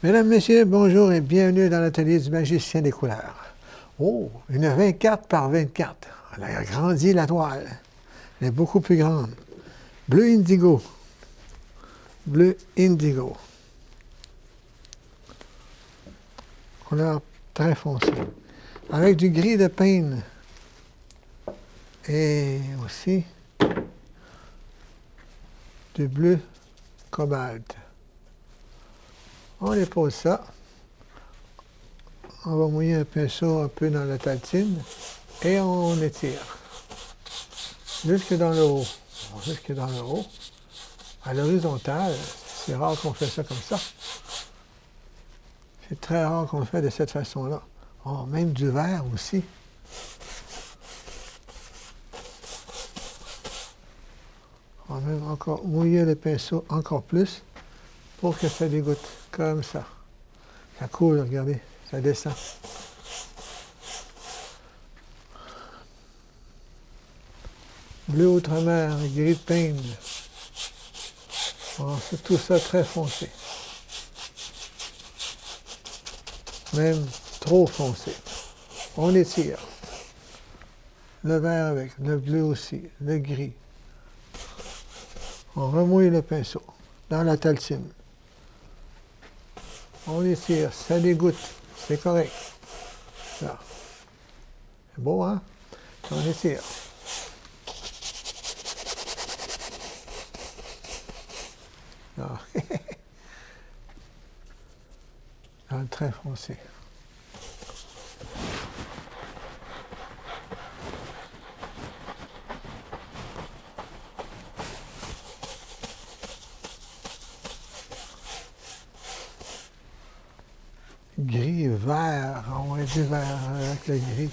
Mesdames, Messieurs, bonjour et bienvenue dans l'atelier du magicien des couleurs. Oh, une 24 par 24. Elle a agrandi la toile. Elle est beaucoup plus grande. Bleu indigo. Bleu indigo. Couleur très foncée. Avec du gris de peigne. Et aussi du bleu cobalt. On dépose ça. On va mouiller un pinceau un peu dans la taltine et on étire jusque dans le haut. Jusque dans le haut. À l'horizontale, c'est rare qu'on fait ça comme ça. C'est très rare qu'on le fait de cette façon-là. Oh, même du vert aussi. On va même encore mouiller le pinceau encore plus pour que ça dégoutte comme ça. Ça coule, regardez, ça descend. Bleu outre-mer, gris de peigne. Oh, c'est tout ça très foncé. Même trop foncé. On étire. Le vert avec, le bleu aussi, le gris. On remouille le pinceau dans la taltine. On étire, ça dégoutte, c'est correct. Là. C'est beau, hein? On étire. Là. Là, très foncé. Gris, vert, on va du vert avec le gris.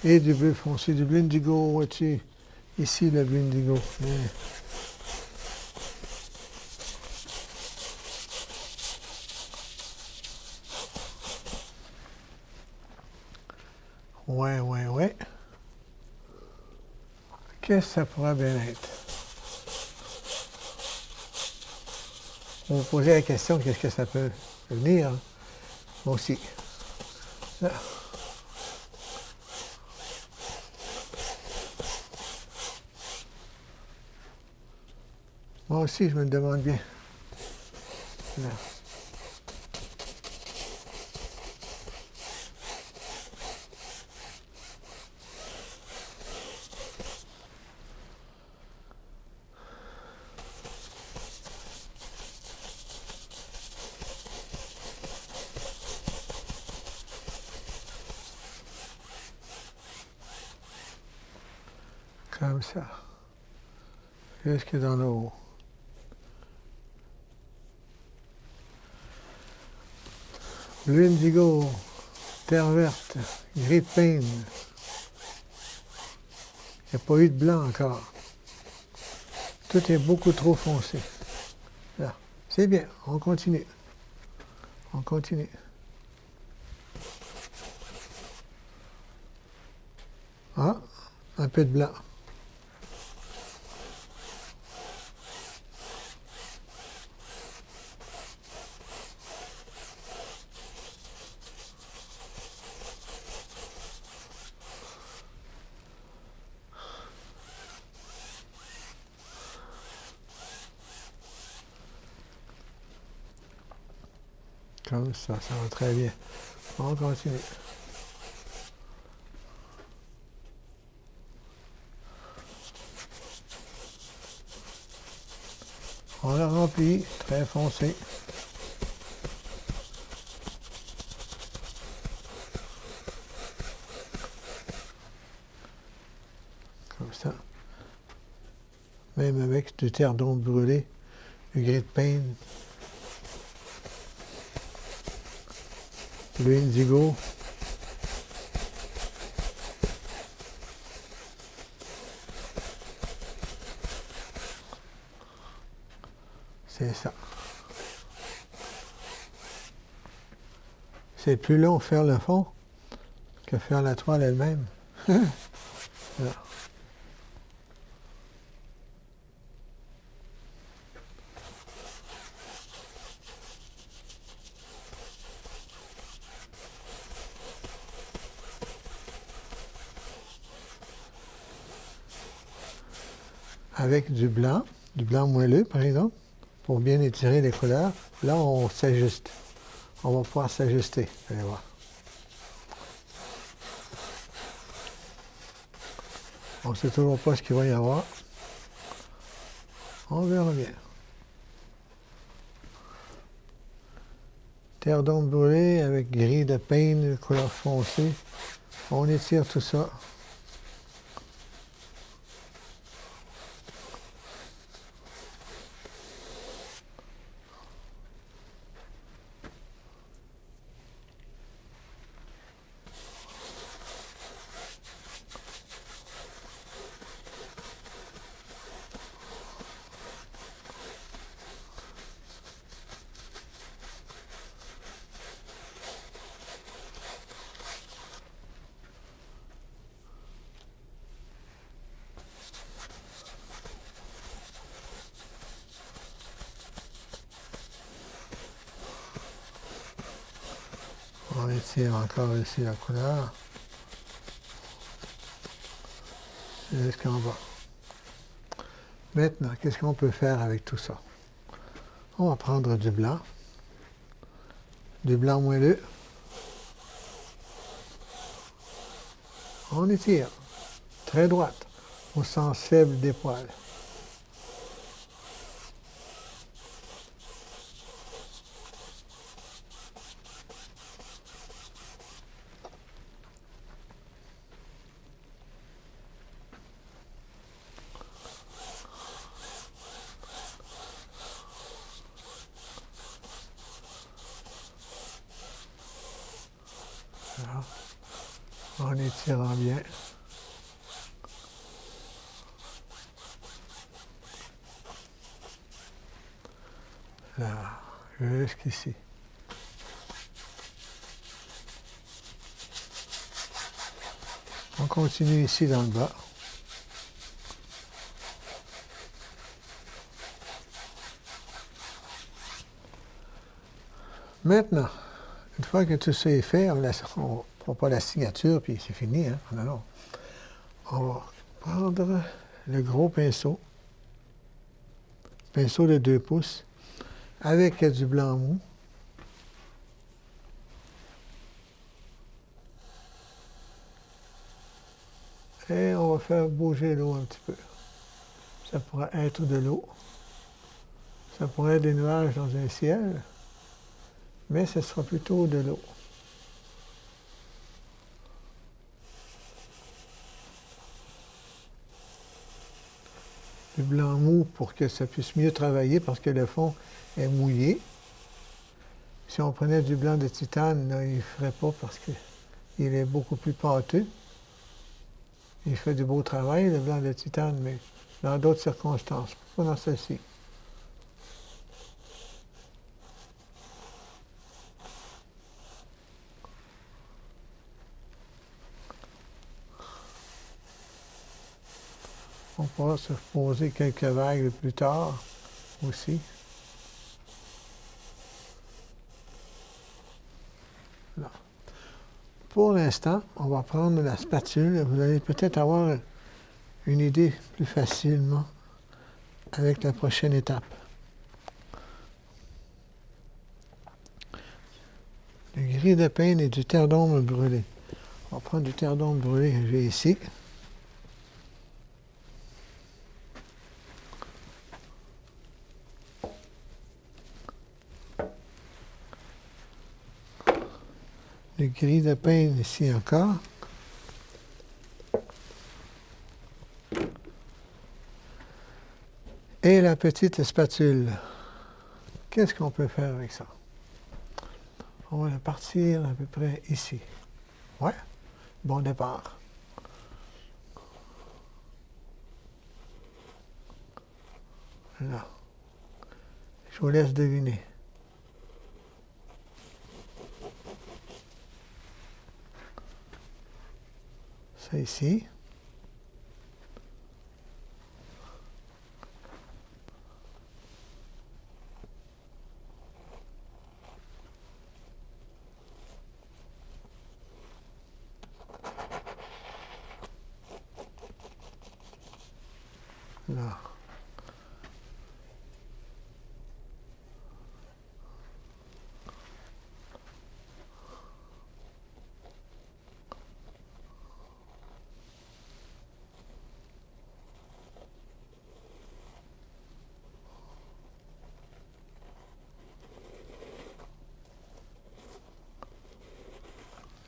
Et du bleu foncé, du bleu indigo, vois-tu? Ici, le bleu indigo. Ouais. Qu'est-ce que ça pourrait bien être? On vous posait la question, qu'est-ce que ça peut venir? Moi aussi. Là. Moi aussi, je me le demande bien. Là. Comme ça. Jusque dans le haut. Bleu indigo, terre verte, gris de peigne. Il n'y a pas eu de blanc encore. Tout est beaucoup trop foncé. Là. C'est bien, on continue. On continue. Ah, un peu de blanc. Comme ça va très bien. On continue. On le remplit, très foncé. Comme ça. Même avec du terre d'ombre brûlé, du gris de peigne, bleu indigo. C'est ça. C'est plus long faire le fond que faire la toile elle-même. Là. avec du blanc moelleux, par exemple, pour bien étirer les couleurs. Là, on s'ajuste. On va pouvoir s'ajuster. Vous allez voir. On ne sait toujours pas ce qu'il va y avoir. On verra bien. Terre d'ombre brûlée avec gris de peigne, couleur foncée. On étire tout ça. On étire encore ici la couleur. Jusqu'en bas. Maintenant, qu'est-ce qu'on peut faire avec tout ça? On va prendre du blanc moelleux. On étire, très droite, au sens faible des poils. Voilà. En étirant bien. Là, jusqu'ici. On continue ici dans le bas. Maintenant, une fois que tout ça est fait, on ne prend pas la signature, puis c'est fini. Hein? Non, non. On va prendre le gros pinceau de 2 pouces, avec du blanc mou. Et on va faire bouger l'eau un petit peu. Ça pourrait être de l'eau. Ça pourrait être des nuages dans un ciel. Mais ce sera plutôt de l'eau. Du blanc mou pour que ça puisse mieux travailler parce que le fond est mouillé. Si on prenait du blanc de titane, là, il ne ferait pas parce qu'il est beaucoup plus pâteux. Il fait du beau travail, le blanc de titane, mais dans d'autres circonstances, pas dans celle-ci. On pourra se poser quelques vagues plus tard aussi. Là. Pour l'instant, on va prendre la spatule. Vous allez peut-être avoir une idée plus facilement avec la prochaine étape. Du gris de peigne et du terre d'ombre brûlé. On va prendre du terre d'ombre brûlé que j'ai ici. Le gris de peigne ici encore. Et la petite spatule. Qu'est-ce qu'on peut faire avec ça? On va partir à peu près ici. Ouais, bon départ. Là. Je vous laisse deviner. Ça ici. Là.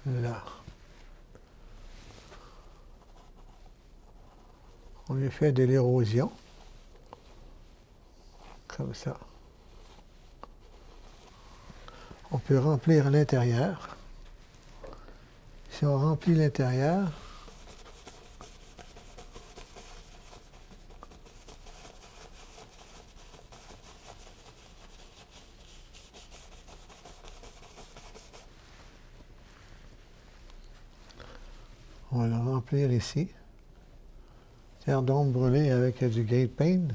Là. On lui fait de l'érosion. Comme ça. On peut remplir l'intérieur. Si on remplit l'intérieur, on va le remplir ici. Terre d'ombre brûlée avec du grey paint.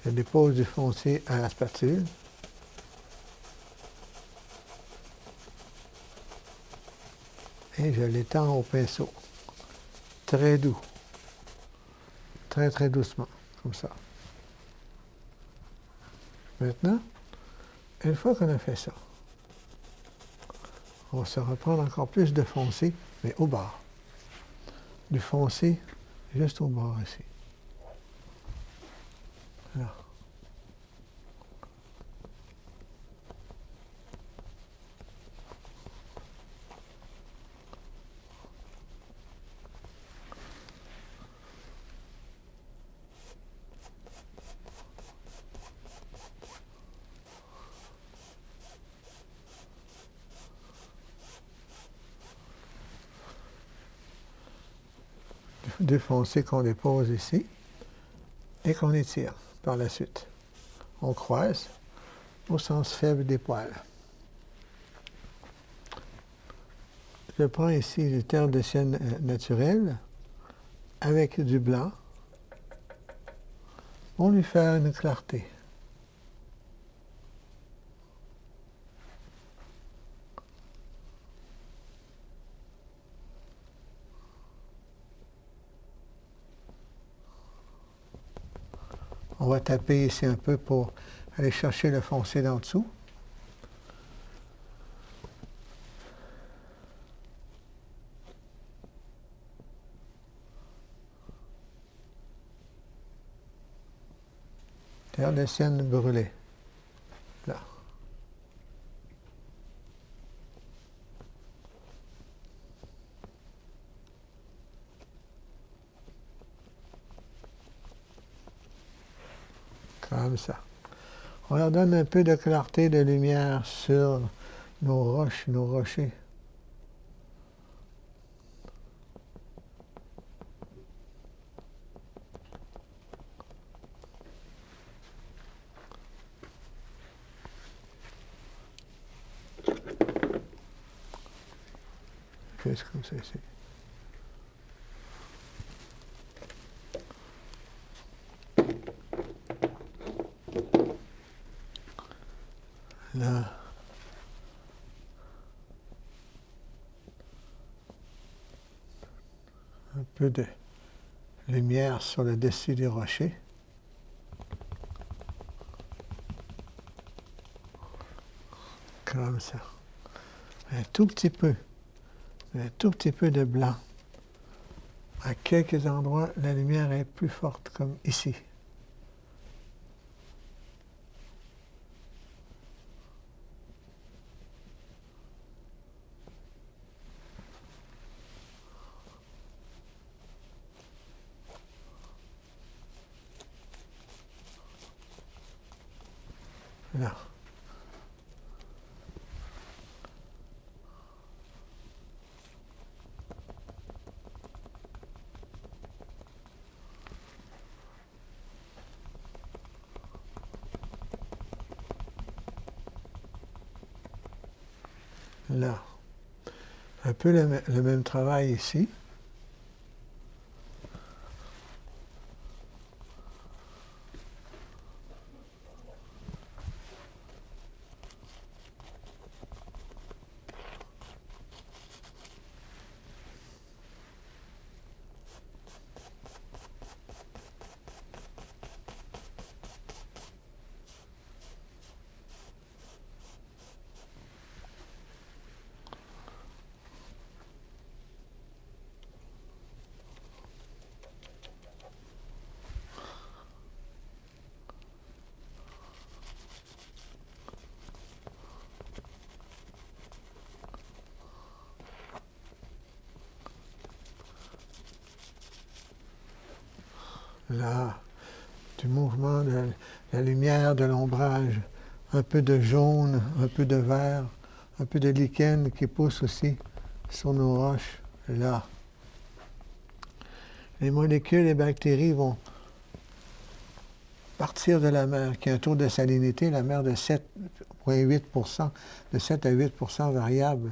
Je dépose du foncé à la spatule. Et je l'étends au pinceau. Très doux. Très, très doucement. Comme ça. Maintenant, une fois qu'on a fait ça, on va se reprendre encore plus de foncé, mais au bord. Du foncé juste au bord ici. Là. Du foncé qu'on dépose ici et qu'on étire par la suite. On croise au sens faible des poils. Je prends ici du terre de sienne naturel avec du blanc pour lui faire une clarté. On va taper ici un peu pour aller chercher le foncé d'en dessous. Terre de sienne brûlée. Là. Comme ça. On leur donne un peu de clarté, de lumière sur nos roches, nos rochers. Juste comme ça ici. Là. Un peu de lumière sur le dessus des rochers. Comme ça. Un tout petit peu de blanc. À quelques endroits, la lumière est plus forte, comme ici. Là. Là. Un peu le même travail ici. Là, du mouvement de la lumière, de l'ombrage, un peu de jaune, un peu de vert, un peu de lichen qui pousse aussi sur nos roches. Là, les molécules et bactéries vont partir de la mer, qui a un taux de salinité, la mer de 7,8 de 7 à 8 variable.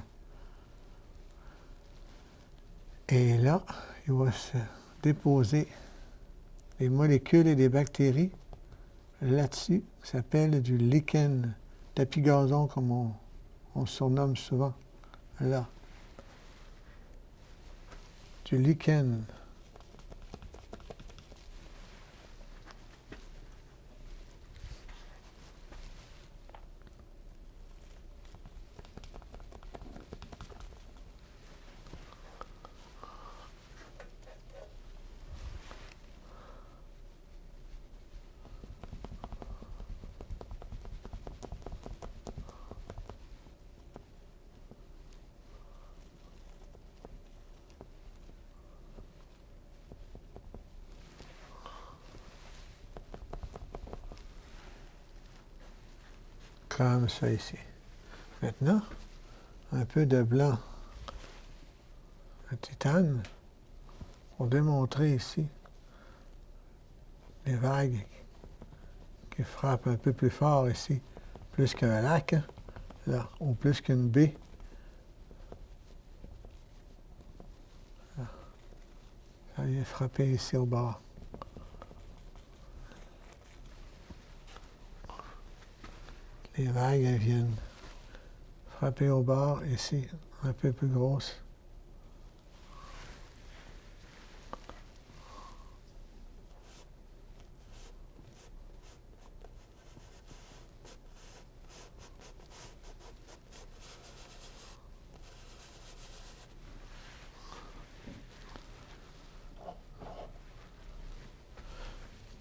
Et là, il va se déposer des molécules et des bactéries là-dessus, ça s'appelle du lichen, tapis gazon comme on surnomme souvent. Là. Du lichen. Comme ça ici. Maintenant, un peu de blanc de titane pour démontrer ici les vagues qui frappent un peu plus fort ici, plus qu'un lac, hein, là, ou plus qu'une baie. Là. Ça vient frapper ici au bord. Les vagues elles viennent frapper au bord ici, un peu plus grosses.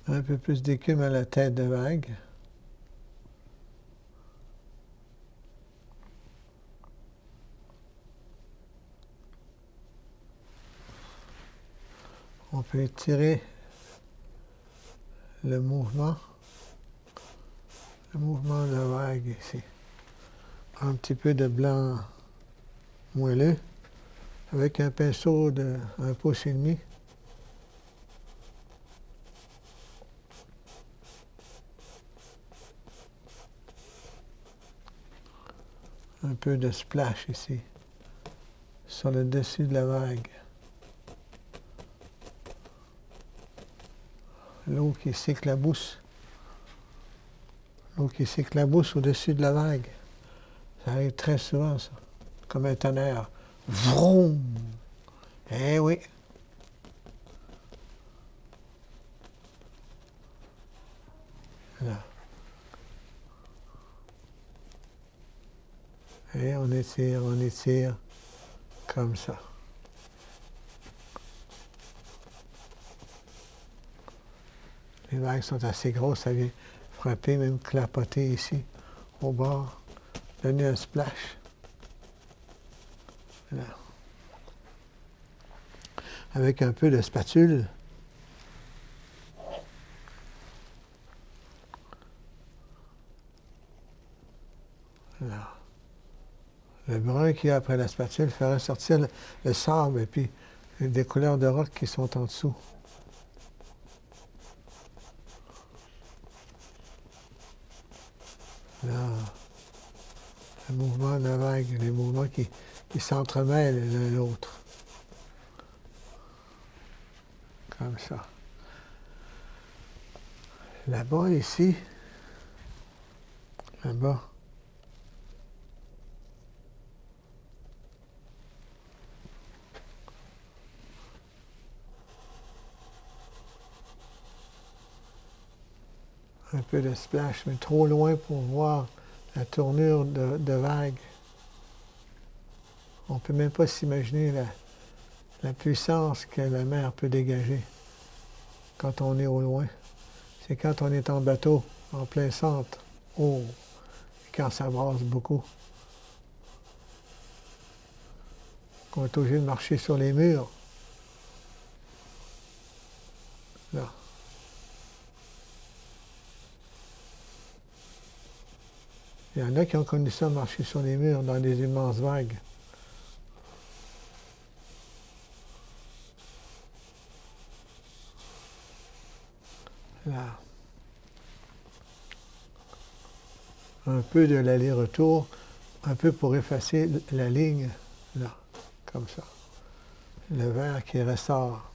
Un peu plus d'écume à la tête de vague. On peut étirer le mouvement de vague ici. Un petit peu de blanc moelleux avec un pinceau de 1,5 pouce. Un peu de splash ici, sur le dessus de la vague. L'eau qui s'éclabousse. L'eau qui s'éclabousse au-dessus de la vague. Ça arrive très souvent, ça. Comme un tonnerre. Vroom! Eh oui! Là. Et on étire, comme ça. Les vagues sont assez grosses, ça vient frapper, même clapoter ici, au bord, donner un splash. Là. Avec un peu de spatule. Là. Le brun qu'il y a après la spatule fait ressortir le sable et puis des couleurs de roc qui sont en dessous. Là, le mouvement de la vague, les mouvements qui s'entremêlent l'un l'autre. Comme ça. Là-bas, ici, là-bas, un peu de splash, mais trop loin pour voir la tournure de vague. On ne peut même pas s'imaginer la puissance que la mer peut dégager quand on est au loin. C'est quand on est en bateau, en plein centre, oh, et quand ça brasse beaucoup, qu'on est obligé de marcher sur les murs. Là. Il y en a qui ont connu ça, marcher sur les murs dans des immenses vagues. Là. Un peu de l'aller-retour, un peu pour effacer la ligne, là, comme ça. Le verre qui ressort.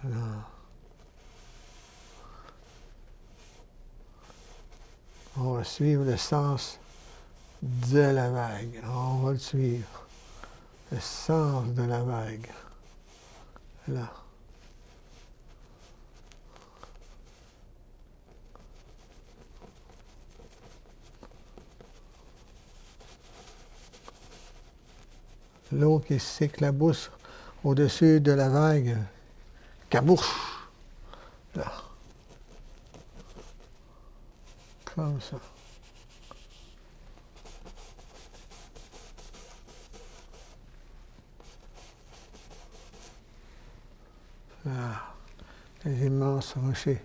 Là. On va suivre le sens de la vague. On va le suivre. Le sens de la vague. Là. L'eau qui s'éclabousse au-dessus de la vague. Cabouche! Là. Comme ça. Là. Les immenses rochers.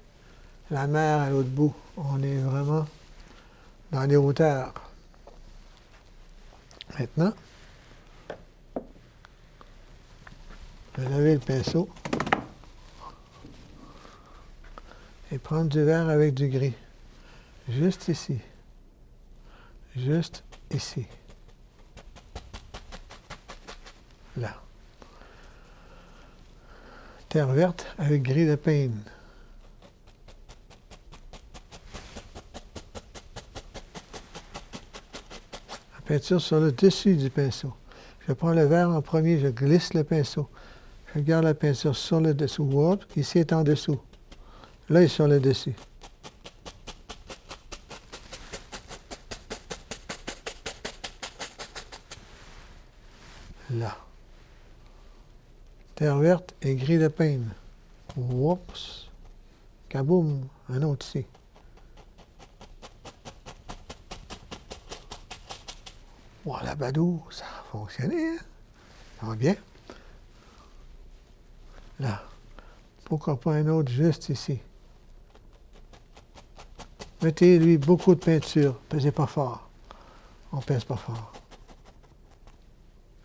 La mer à l'autre bout. On est vraiment dans les hauteurs. Maintenant, je vais laver le pinceau et prendre du vert avec du gris. Juste ici. Juste ici. Là. Terre verte avec gris de peigne. La peinture sur le dessus du pinceau. Je prends le vert en premier, je glisse le pinceau. Je garde la peinture sur le dessous. Hop, ici est en dessous. Là, il est sur le dessus. Là. Terre verte et gris de peigne. Oups. Kaboum. Un autre ici. Voilà, badou, ça a fonctionné. Hein? Ça va bien. Là. Pourquoi pas un autre juste ici? Mettez-lui beaucoup de peinture. Pesez pas fort. On pèse pas fort.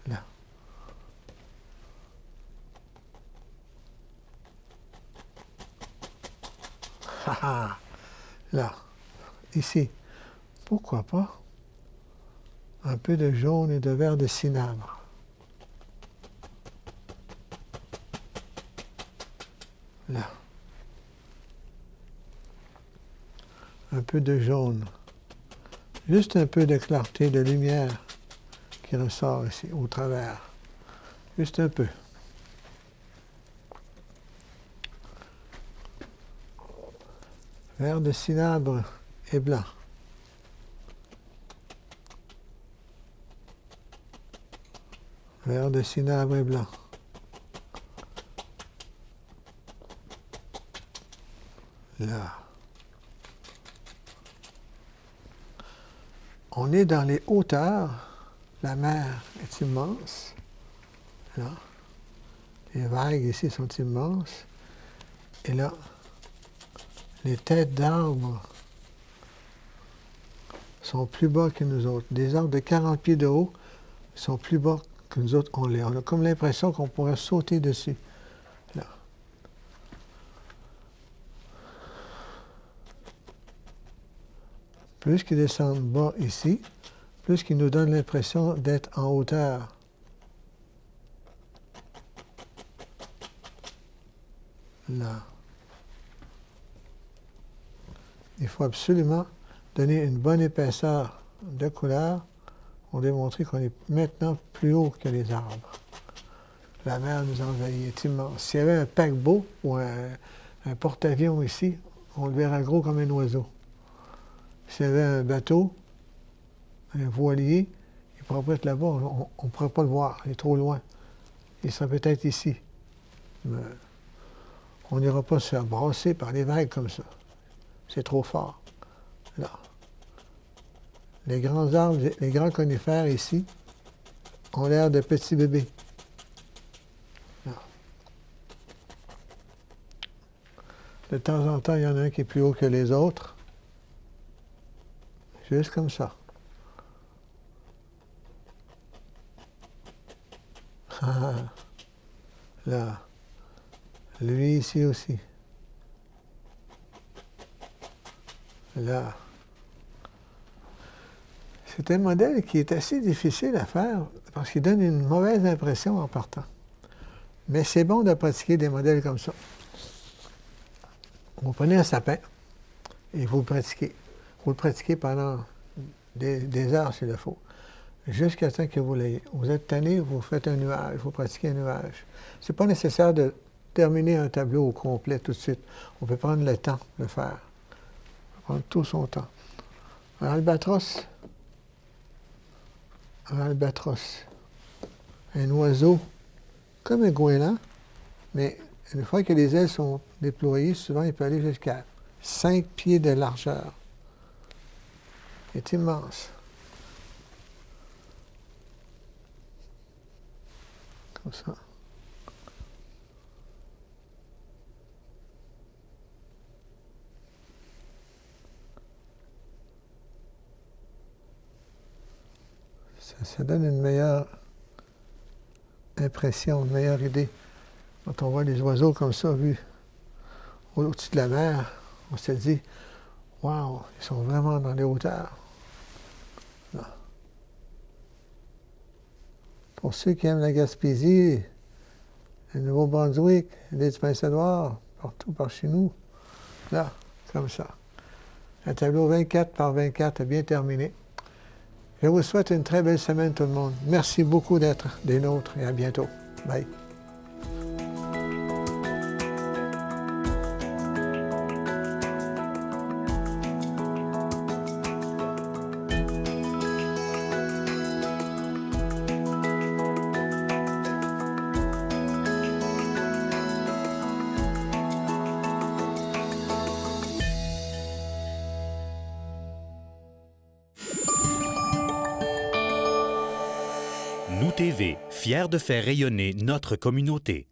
Là. Là. Ici. Pourquoi pas un peu de jaune et de vert de cinabre. Là. Un peu de jaune. Juste un peu de clarté, de lumière qui ressort ici, au travers. Juste un peu. Vert de cinabre et blanc. Vert de cinabre et blanc. Là. On est dans les hauteurs. La mer est immense. Là. Les vagues ici sont immenses. Et là, les têtes d'arbres sont plus bas que nous autres. Des arbres de 40 pieds de haut sont plus bas que nous autres. On a comme l'impression qu'on pourrait sauter dessus. Là. Plus qu'ils descendent bas ici, plus qu'ils nous donnent l'impression d'être en hauteur. Là. Il faut absolument donner une bonne épaisseur de couleur pour démontrer qu'on est maintenant plus haut que les arbres. La mer nous envahit, est immense. S'il y avait un paquebot ou un porte-avions ici, on le verrait gros comme un oiseau. S'il y avait un bateau, un voilier, il pourrait être là-bas, on ne pourrait pas le voir, il est trop loin. Il serait peut-être ici. Mais on n'ira pas se faire brasser par les vagues comme ça. C'est trop fort. Là. Les grands arbres, les grands conifères ici ont l'air de petits bébés. Là. De temps en temps, il y en a un qui est plus haut que les autres. Juste comme ça. Là. Lui ici aussi. Là. C'est un modèle qui est assez difficile à faire parce qu'il donne une mauvaise impression en partant. Mais c'est bon de pratiquer des modèles comme ça. Vous prenez un sapin et vous le pratiquez. Vous le pratiquez pendant des heures s'il le faut, jusqu'à temps que vous l'ayez. Vous êtes tanné, vous faites un nuage, vous pratiquez un nuage. Ce n'est pas nécessaire de terminer un tableau au complet tout de suite. On peut prendre le temps de le faire. On peut prendre tout son temps. Un albatros, un oiseau comme un goéland, mais une fois que les ailes sont déployées, souvent il peut aller jusqu'à 5 pieds de largeur. Il est immense. Comme ça. Ça donne une meilleure impression, une meilleure idée. Quand on voit les oiseaux comme ça, vus au-dessus de la mer, on se dit, waouh, ils sont vraiment dans les hauteurs. Là. Pour ceux qui aiment la Gaspésie, le Nouveau-Brunswick, l'île du Prince-Édouard, partout par chez nous, là, comme ça. Un tableau 24 par 24 est bien terminé. Je vous souhaite une très belle semaine tout le monde. Merci beaucoup d'être des nôtres et à bientôt. Bye. Nous TV, fiers de faire rayonner notre communauté.